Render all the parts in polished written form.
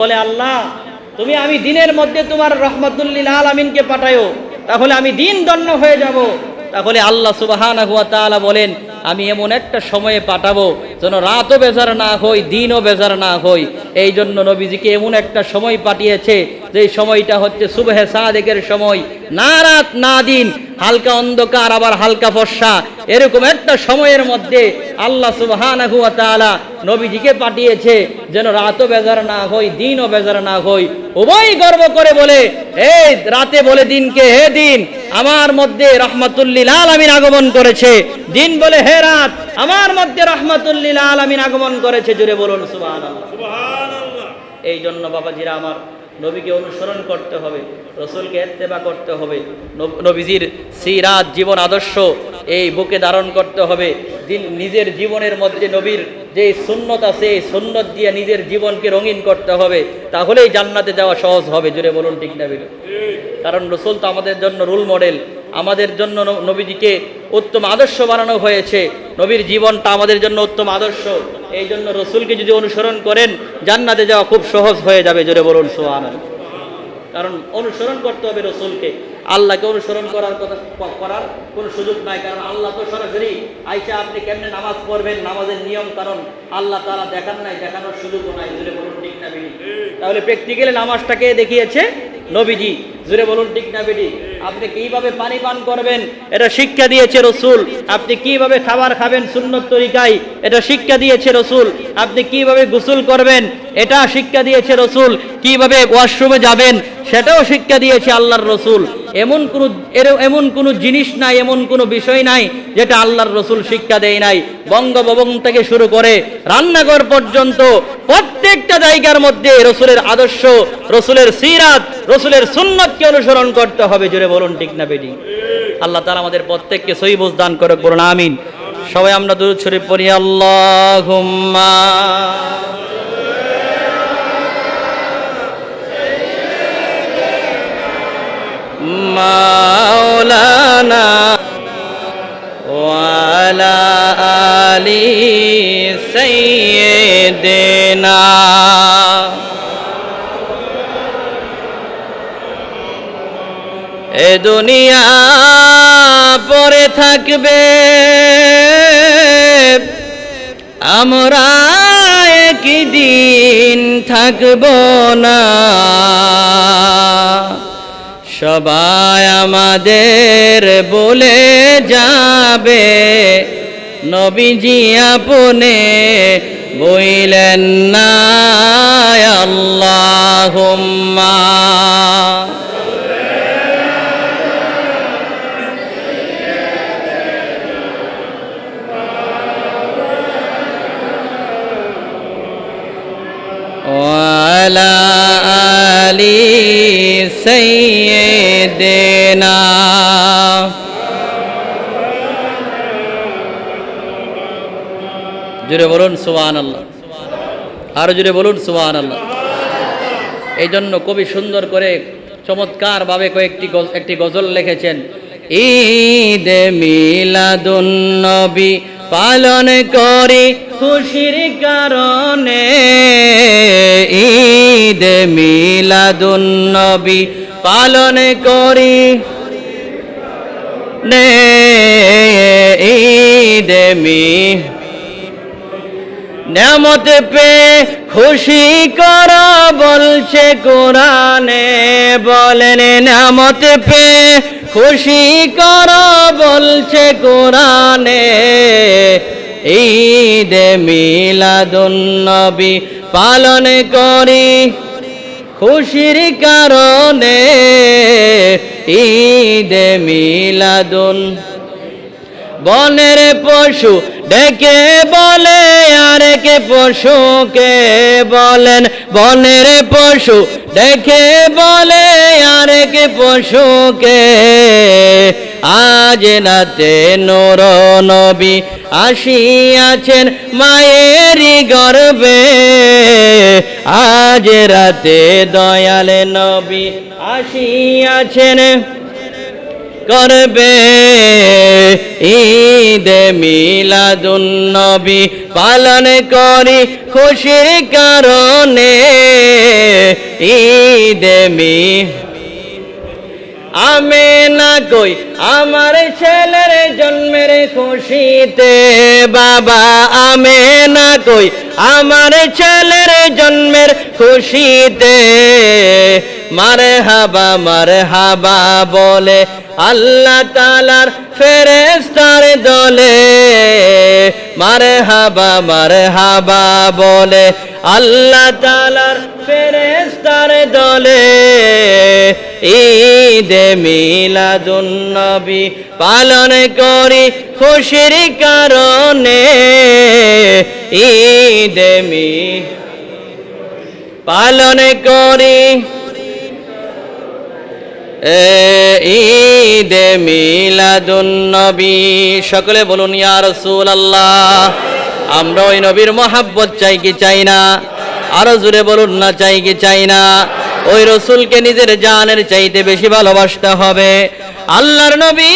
বলে আল্লাহ তুমি আমি দিনের মধ্যে তোমার রহমাতুল লিল আলামিনকে পাঠায়ো, তাহলে আমি দিন ধন্য হয়ে যাব। তাহলে আল্লাহ সুবহানাহু ওয়া তাআলা বলেন আমি এমন একটা সময়ে পাঠাবো যেন রাতও বেজার না হই, দিনও বেজার না হই। এই জন্য নবীজিকে এমন একটা সময় পাঠিয়েছে যে সময়টা হচ্ছে সুবহে সাদেকের সময়, না রাত না দিন, হালকা অন্ধকার আবার হালকা ফর্সা, এরকম একটা সময়ের মধ্যে আল্লাহ সুবহানাহু ওয়া তাআলা নবীজিকে পাঠিয়েছে যেন রাতও বেজার না হই, দিনও বেজার না হই। উভয় গর্ব করে বলে এই রাতে বলে দিনকে, হে দিন আমার মধ্যে রাহমাতুল লিল আলামিন আগমন করেছে, দিন বলে হে রাত আমার মধ্যে রাহমাতুল লিল আলামিন আগমন করেছে। জোরে বলুন সুবহানাল্লাহ, সুবহানাল্লাহ। এই জন্য বাবাজিরা আমার, নবীকে অনুসরণ করতে হবে, রসুলকে ইত্তেবা করতে হবে, নবীজির সিরাত জীবন আদর্শ এই বুকে ধারণ করতে হবে। নিজের জীবনের মধ্যে নবীর যে সুন্নত আছে এই সুন্নত দিয়ে নিজের জীবনকে রঙিন করতে হবে, তাহলেই জান্নাতে যাওয়া সহজ হবে। জুড়ে বলুন ঠিক না বেরো? কারণ রসুল তো আমাদের জন্য রোল মডেল, আমাদের জন্য নবীজিকে উত্তম আদর্শ বানানো হয়েছে, নবীর জীবনটা আমাদের জন্য উত্তম আদর্শ। এই জন্য রসুলকে যদি অনুসরণ করেন জান্নাতে যাওয়া খুব সহজ হয়ে যাবে। জোরে বলুন সুবহানাল্লাহ। কারণ অনুসরণ করতে হবে রসুলকে, আল্লাহকে অনুসরণ করার কোনো সুযোগ নাই। কারণ আল্লাহ তো সরাসরি আইসা আপনি কেমনে নামাজ পড়বেন, নামাজের নিয়ম কারণ আল্লাহ তাআলা দেখান নাই, দেখানোর সুযোগও নাই। জোরে বলুন ঠিক না বেটি? তাহলে প্র্যাকটিক্যালি নামাজটাকে দেখিয়েছে নবীজি। জোরে বলুন ঠিক না বেটি? আপনি কিভাবে পানি পান করবেন এটা শিক্ষা দিয়েছে রসুল, আপনি কিভাবে খাবার খাবেন সুন্নত তরিকায় এটা শিক্ষা দিয়েছে রসুল, আপনি কিভাবে গোসল করবেন এটা শিক্ষা দিয়েছে রসুল, কিভাবে ওয়াশরুমে যাবেন সেটাও শিক্ষা দিয়েছে আল্লাহর রসুল। এমন কোনো জিনিস নাই, এমন কোনো বিষয় নাই যেটা আল্লাহর রসুল শিক্ষা দেয় নাই। বঙ্গভবন থেকে শুরু করে রান্নাঘর পর্যন্ত প্রত্যেকটা জায়গার মধ্যে রসুলের আদর্শ, রসুলের সিরাত, রসুলের সুন্নতকে অনুসরণ করতে হবে। জোরে বলুন ঠিক না বেটি? আল্লাহ তাআলা আমাদের প্রত্যেককে সহি বুঝ দান করুক, বলুন আমিন। সবাই আমরা দুরূদ শরীফ পড়ি। আল্লাহুম্মা মাওলানা ওয়া আলা আলি সাইয়্যিদিনা। এ দুনিয়া পরে থাকবে, আমরা একদিন থাকব না, সবাই আমাদের বলে যাবে নবীজি আপনে বইলেন না। আল্লাহুম্মা ওয়ালা আলি সাইয়্যিদিনা। জোরে বলুন সুবহানাল্লাহ, আরো জোরে বলুন সুবহানাল্লাহ। এই জন্য কবি সুন্দর করে চমৎকার ভাবে একটি গজল লিখেছেন। ঈদ মিলাদুন নবী পালন করি খুশির কারণে, ঈদ মিলাদুন নবী পালন করি নে, ঈদ নেয়ামত পে খুশি কর বলছে কোরআনে, বলেন নেয়ামত পে খুশি কর বলছে কোরআনে, ঈদ মিলাদুন নবী পালন করি খুশির কারণে, ঈদ মিলাদুন। বনের পশু ডেকে বলে আরেক পশুকে, বলেন বনের পশু ডেকে বলে আরেক পশুকে, আজ রাতে নূর নবী আসিয়াছেন মায়েরই গর্ভে, আজ রাতে দয়াল নবী আসিয়াছেন করবে ঈদে মিলাদুন নবী পালন করি খুশির কারণে ঈদে আমেনা কই আমার ছেলের জন্মের খুশিতে বাবা আমেনা কই আমার ছেলের জন্মের খুশিতে মারহাবা বলে আল্লাহ তাআলার ফেরেশতার দলে মারহাবা বলে আল্লাহ তাআলার ফেরেশতার দলে ঈদে মিলাদুন নবী পালন করি খুশির কারণে ঈদে পালন করি ঈদে মিলাদুন নবী। সকলে বলুন ইয়া রাসূলুল্লাহ। আমরা ওই নবীর মহব্বত চাই কি চাই না? আরো জোরে বলুন না, চাই কি চাই না? ওই রসুলকে নিজের জানের চাইতে বেশি ভালোবাসতে হবে। আল্লাহর নবী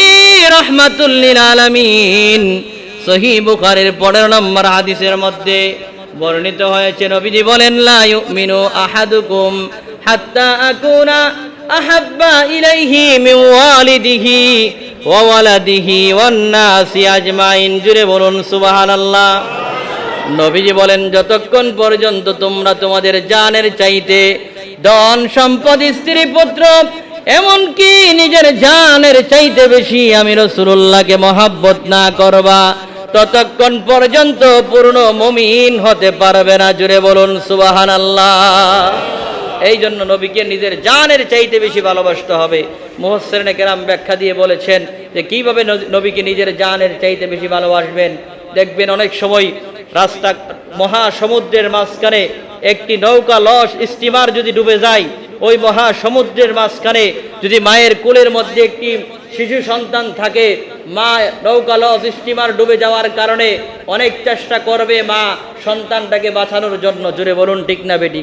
রাহমাতুল লিল আলামিন সহিহ বুখারীর 15 নম্বর হাদিসের মধ্যে বর্ণিত হয়েছে, নবীজি বলেন লা ইউমিনু আহাদুকুম হাত্তা আকুনা আহাব্বা ইলাইহি মিন ওয়ালিদিহি ওয়া ওয়ালাদিহি ওয়ান নাসি আজমাইন। জুরে বলুন সুবহানাল্লাহ। নবীজি বলেন যতক্ষণ পর্যন্ত তোমরা তোমাদের জানের চাইতে ধন সম্পদ স্ত্রী পুত্র এমনকি নিজের জানের চাইতে বেশি আমি রাসূলুল্লাহকে মহব্বত না করবা, ততক্ষণ পর্যন্ত পূর্ণ মুমিন হতে পারবে না। জুড়ে বলুন সুবহানাল্লাহ। এই জন্য নবীকে নিজের জানের চাইতে বেশি ভালোবাসতে হবে। মুফাসসিরিনে কেরাম ব্যাখ্যা দিয়ে বলেছেন যে কিভাবে নবীকে নিজের জানের চাইতে বেশি ভালোবাসবেন। দেখবেন অনেক সময় রাস্তা মহাসমুদ্রের মাঝখানে একটি নৌকা লঞ্চ স্টিমার যদি ডুবে যায়, ওই মহাসমুদ্রের মাঝখানে যদি মায়ের কোলের মধ্যে একটি শিশু সন্তান থাকে, মা নৌকা লঞ্চ স্টিমার ডুবে যাওয়ার কারণে অনেক চেষ্টা করবে মা সন্তানটাকে বাঁচানোর জন্য। জুড়ে বলুন ঠিক না বেটি?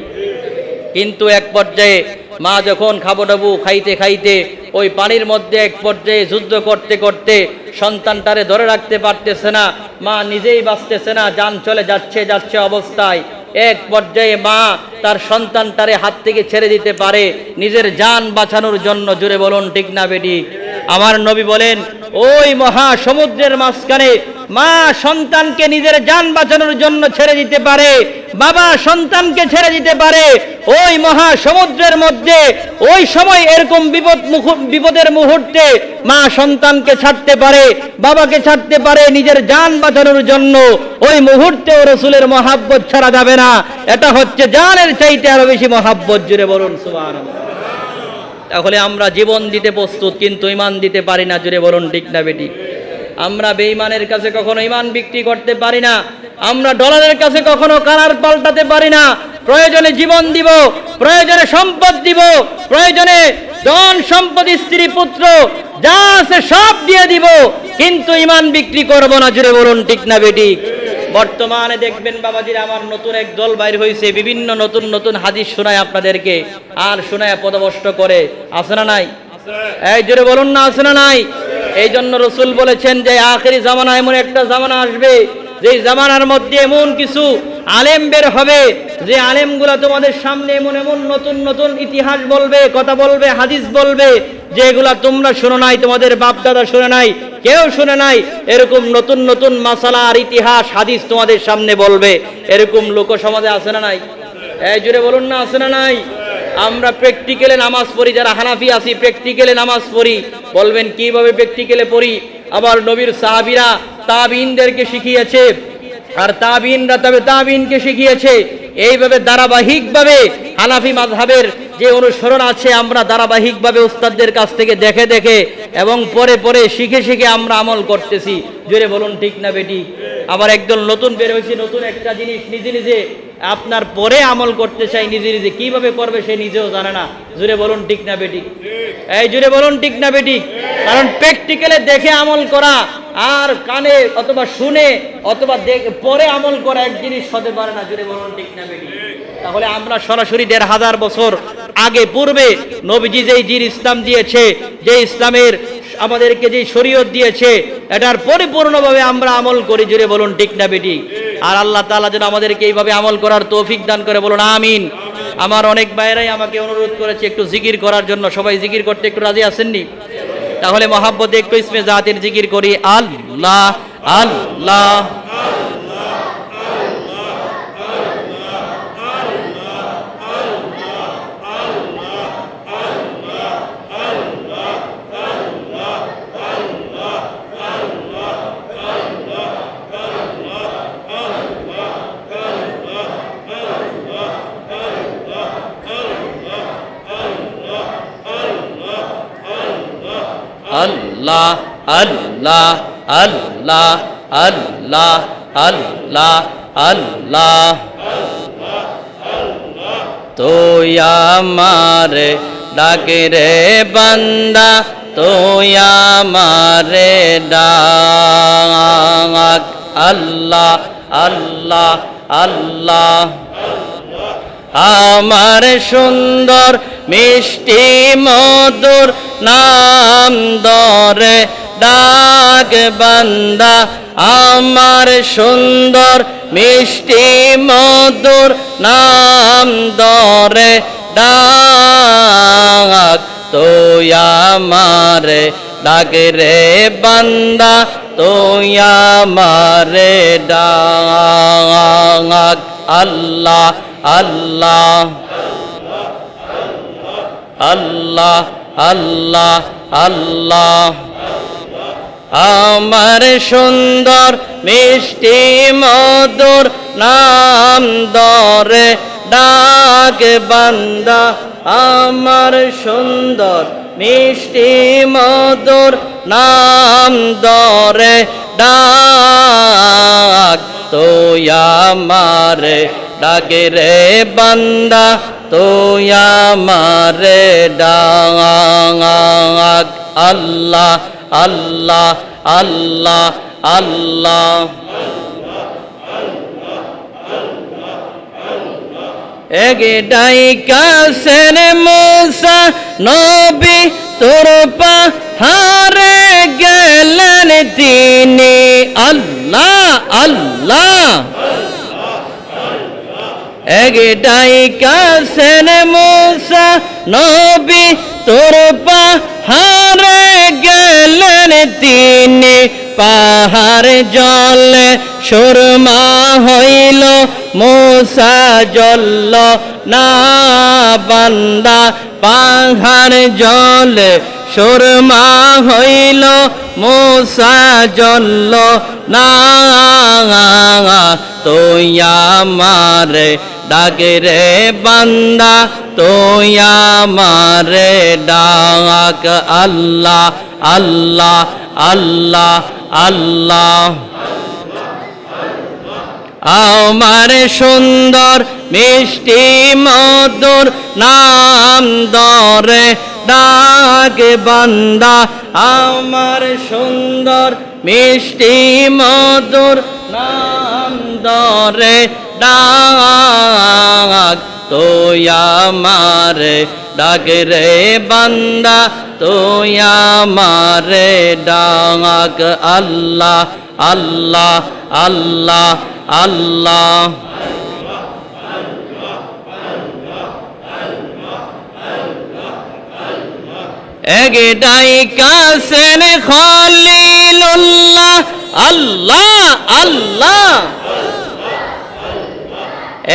কিন্তু এক পর্যায়ে মা যখন খাবুডাবু খাইতে খাইতে ওই পানির মধ্যে এক পর্যায়ে যুদ্ধ করতে করতে সন্তানটারে ধরে রাখতে পারতেছে না, মা নিজেই বাঁচতেছে না, জান চলে যাচ্ছে অবস্থায় এক পর্যায়ে মা তার সন্তানটারে হাত থেকে ছেড়ে দিতে পারে নিজের জান বাঁচানোর জন্য। জুড়ে বলুন ঠিক না বেটি? আমার নবী বলেন ওই মহা সমুদ্রের মাঝখানে মা সন্তানকে নিজের জান বাঁচানোর জন্য ছেড়ে দিতে পারে, বাবা সন্তানকে ছেড়ে দিতে পারে। ওই মহা সমুদ্রের মধ্যে ওই সময় এরকম বিপদের মুহূর্তে মা সন্তানকে ছাড়তে পারে, বাবাকে ছাড়তে পারে নিজের জান বাঁচানোর জন্য। ওই মুহূর্তেও রাসূলের মহব্বত ছাড়া যাবে না। এটা হচ্ছে জানের চাইতে আরো বেশি মহব্বত। জুড়ে বলুন সুবহানাল্লাহ। তাহলে আমরা জীবন দিতে প্রস্তুত কিন্তু ঈমান দিতে পারি না। জুড়ে বলুন ঠিক না বেটি? আমরা বেঈমানের কাছে কখনো ঈমান বিক্রি করতে পারি না, আমরা ডলারের কাছে কখনো কারার পাল্টাতে পারি না। প্রয়োজনে জীবন দিব, প্রয়োজনে সম্পদ দিব, প্রয়োজনে ধন সম্পদ স্ত্রী পুত্র যা আছে সব দিয়ে দিব, কিন্তু ঈমান বিক্রি করব না। জুড়ে বলুন ঠিক না বেটি? বর্তমানে দেখবেন বাবাজিরা আমার নতুন এক দল বাইর হয়েছে, বিভিন্ন নতুন নতুন হাদিস শোনায় আপনাদেরকে, আর শোনায় পদভস্ত করে। আছে না নাই? এই জোরে বলুন না, আছে না নাই? এই জন্য রাসূল বলেছেন যে আখেরি জামানা এমন একটা জামানা আসবে, যেই জামানার মধ্যে এমন কিছু আলেম বের হবে, যে আলেমগুলা তোমাদের সামনে এমন এমন নতুন নতুন ইতিহাস বলবে, কথা বলবে, হাদিস বলবে, যেগুলা তোমরা শুনো নাই, তোমাদের বাপ দাদা শুনে নাই, কেউ শুনে নাই। এরকম নতুন নতুন মাসালা আর ইতিহাস হাদিস তোমাদের সামনে বলবে। এরকম লোক সমাজে আছে না নাই? এই জোরে বলুন না, আছে না নাই? আমরা প্র্যাকটিক্যালে নামাজ পড়ি, যারা হানাফি আছি প্র্যাকটিক্যালে নামাজ পড়ি। বলবেন কিভাবে প্র্যাকটিক্যালে পড়ি? আবার নবীর সাহাবীরা তাবিঈনদেরকে শিখিয়েছে, আর তাবিঈনরা তবে তাবিঈনকে শিখিয়েছে। এইভাবে ধারাবাহিকভাবে হানাফি মাযহাবের যে অনুসরণ আছে, আমরা ধারাবাহিকভাবে উস্তাদদের কাছ থেকে দেখে দেখে এবং পরে পরে শিখে শিখে আমরা আমল করতেছি। জোরে বলুন ঠিক না বেটি? আবার একদল নতুন বের হয়েছে, নতুন একটা জিনিস নিজে নিজে আপনার পরে আমল করতে চাই, নিজে নিজে কিভাবে করবে সে নিজেও জানে না। জোরে বলুন ঠিক না বেটি? এই জোরে বলুন ঠিক না বেটি? কারণ প্র্যাকটিক্যালে দেখে আমল করা আর কানে অথবা শুনে অথবা পরে আমল করা এক জিনিস হতে পারে না। জোরে বলুন ঠিক না বেটি? তাহলে আমরা সরাসরি 1500 বছর আগে পূর্বে নবীজি যেই জিন ইসলাম দিয়েছে, যে ইসলামের আমাদেরকে যে শরীয়ত দিয়েছে এটার পরিপূর্ণভাবে আমরা আমল করি, জুড়ে বলুন ঠিক না বেটি। আর আল্লাহ তাআলা যেন আমাদেরকে এইভাবে আমল করার তৌফিক দান করে, বলুন আমিন। আমার অনেক ভাইয়েরাই আমাকে অনুরোধ করেছে একটু জিকির করার জন্য, সবাই জিকির করতে একটু রাজি আছেননি? তাহলে মহাব্বতে একটু ইসমে জাতের জিকির করি, আল্লাহ Allah. Allah Allah Allah Allah Allah আল্লাহ। তুই আমারে ডাকে রে বান্দা, তুই আমারে ডাক, আল্লাহ আল্লাহ আল্লাহ। আমার সুন্দর মিষ্টি মধুর নাম ধরে ডাক বান্দা, আমার সুন্দর মিষ্টি মধুর নাম ধরে ডাক। তুই আমারে ডাকে রে বান্দা, তুই আমারে ডাক, আল্লাহ আল্লাহ আল্লাহ আল্লাহ আল্লাহ। আমার সুন্দর মিষ্টি মধুর নাম ধরে ডাক বান্দা, আমার সুন্দর মিষ্টি মধুর নাম ধরে ডাক। তুই আমারে ডাকে রে বান্দা, তুই আমারে ডাক, আল্লাহ আল্লাহ আল্লাহ আল্লাহ। এগে ডাইকাছেন মুসা নবী তোর পাহাড়ে গেলেন তিনি, আল্লাহ আল্লাহ। এগে ডাইকাছেন মুসা নবী তোর পাহাড়ে গেলেন তিনি, পাহাড় জলে সুরমা হইল মুসা জ্বলল না বান্দা, পাহাড় জলে সুরমা হইল মুসা জ্বলল না। তুই আমারে ডাকে রে বান্দা, তুই আমারে ডাক, আল্লাহ আল্লাহ আল্লাহ আল্লাহ। আমার সুন্দর মিষ্টি মধুর নাম ধরে ডাক বান্দা, আমার সুন্দর মিষ্টি মধুর নাম ধরে ডাক। তুই আমারে ডাকে রে বান্দা, তুই আমারে ডাক, আল্লাহ আল্লাহ আল্লাহ আল্লাহ। এগে ডাইকাছেন খলিলুল্লাহ, আল্লাহ আল্লাহ।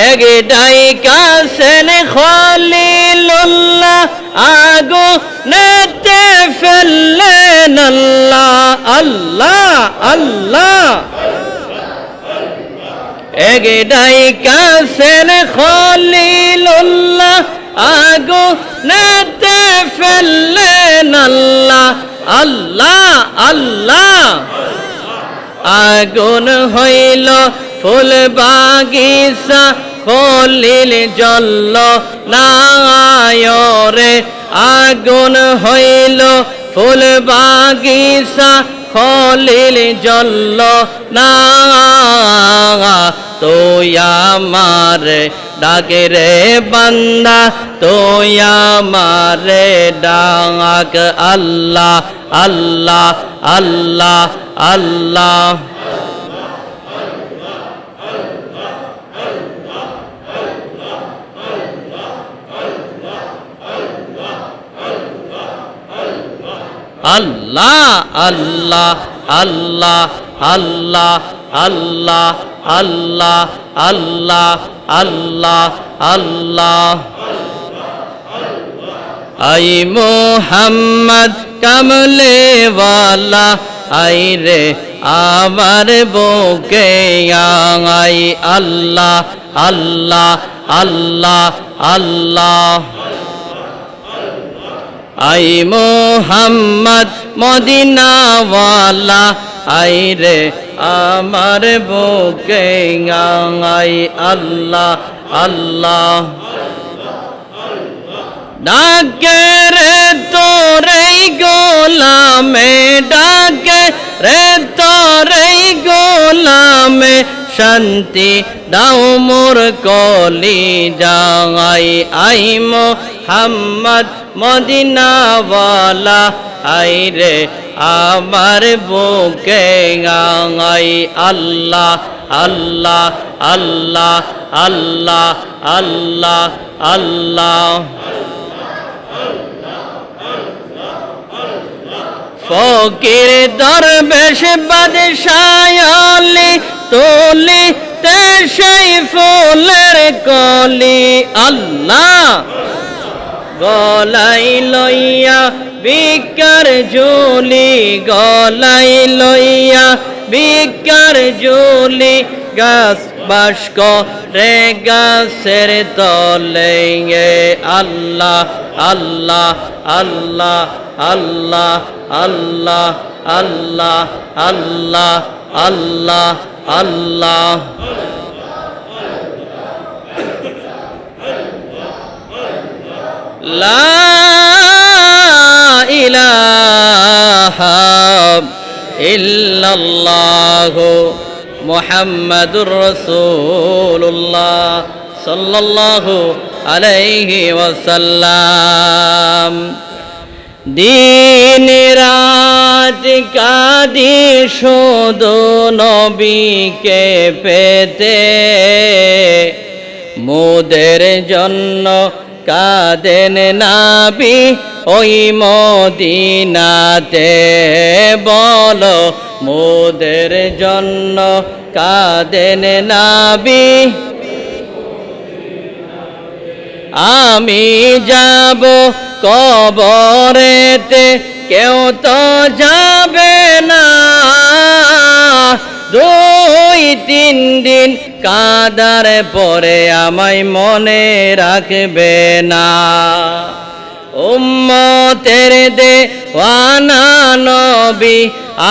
এগে ডাইকাছেন খলিলুল্লাহ, আগুনেতে ফেললেন আল্লাহ, আল্লাহ আল্লাহ। এগে ডাইকাছেন খলিলুল্লাহ, আগুনেতে ফেললেন আল্লাহ, আল্লাহ আল্লাহ। আগুন হইল ফুল বাগিচা, খলিল জ্বলল না রে, আগুন হইল ফুল বাগিচা, খলিল জ্বলল না। তুই আমারে ডাকে রে বান্দা, তুই আমারে ডাক, আল্লাহ Allah Allah Allah Allah Allah Allah Allah Allah Allah Allah Allah Allah আই মোহাম্মদ কামলে ওয়ালা আই রে আমার বুকে আই আল্লাহ আল্লাহ আল্লাহ আল্লাহ আই মোহাম্মদ মদিনা ওয়ালা আই রে আমার বুকে আই আল্লাহ আল্লাহ ডাকে রে তোরে গোলামে ডাকে রে তোরে গোলামে শান্তি দাও মোর কলি যাই আই মোহাম্মদ মদিনা ওয়ালা আই রে আমার বুকে আই Allah Allah Allah Allah Allah আল্লাহ ফকির দরবেশ বাদশায়ালি তোলি তে সেই ফুলের কলি আল্লাহ গলাই লইয়া বিকার ঝুলি গলাই লইয়া বিকার ঝুলি গাছ বাস্ক রে গাছের তলে আল্লাহ Allah Allah Allah Allah Allah Allah Allah আল্লাহ লা ইলাহা ইল্লাল্লাহু মুহাম্মাদুর রাসূলুল্লাহ সাল্লাল্লাহু আলাইহি ওয়াসাল্লাম দিন রাত কাঁদি শুধু নবীকে পেতে মোদের জন্য কাঁদেন নাবি ওই মদিনাতে বলো মোদের জন্য কাঁদেন নাবি আমি যাব কবরেতে কেউ তো যাবে না 2-3 দিন কাদার পরে আমায় মনে রাখবে না উম্মতের দেওয়ানা নবী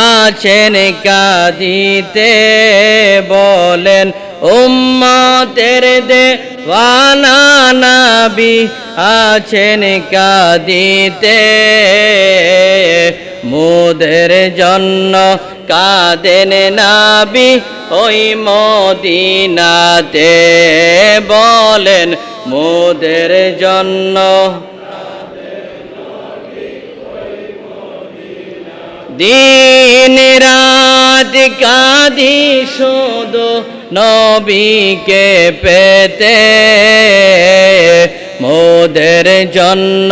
আছেন কাঁদিতে বলেন উম্মতের দেওয়ানা নবী আছেন কাঁদিতে মোদের জন্য কাঁদেন নবী ওই মদিনাতে বলেন মোদের জন্য দিন রাত কাঁদি শুধু নবীকে পেতে মোদের জন্য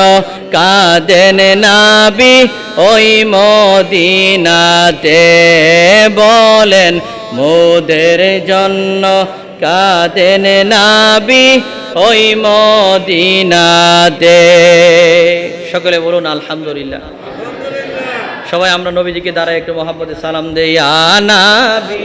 কাঁদেন নবী ওই মদিনাতে বলেন মোদের জন্য কাঁদেন নবী ওই মদিনাতে সকলে বলুন আলহামদুলিল্লাহ সবাই আমরা নবীজিকে দ্বারা একটু মহব্বতে সালাম দেই আ নবী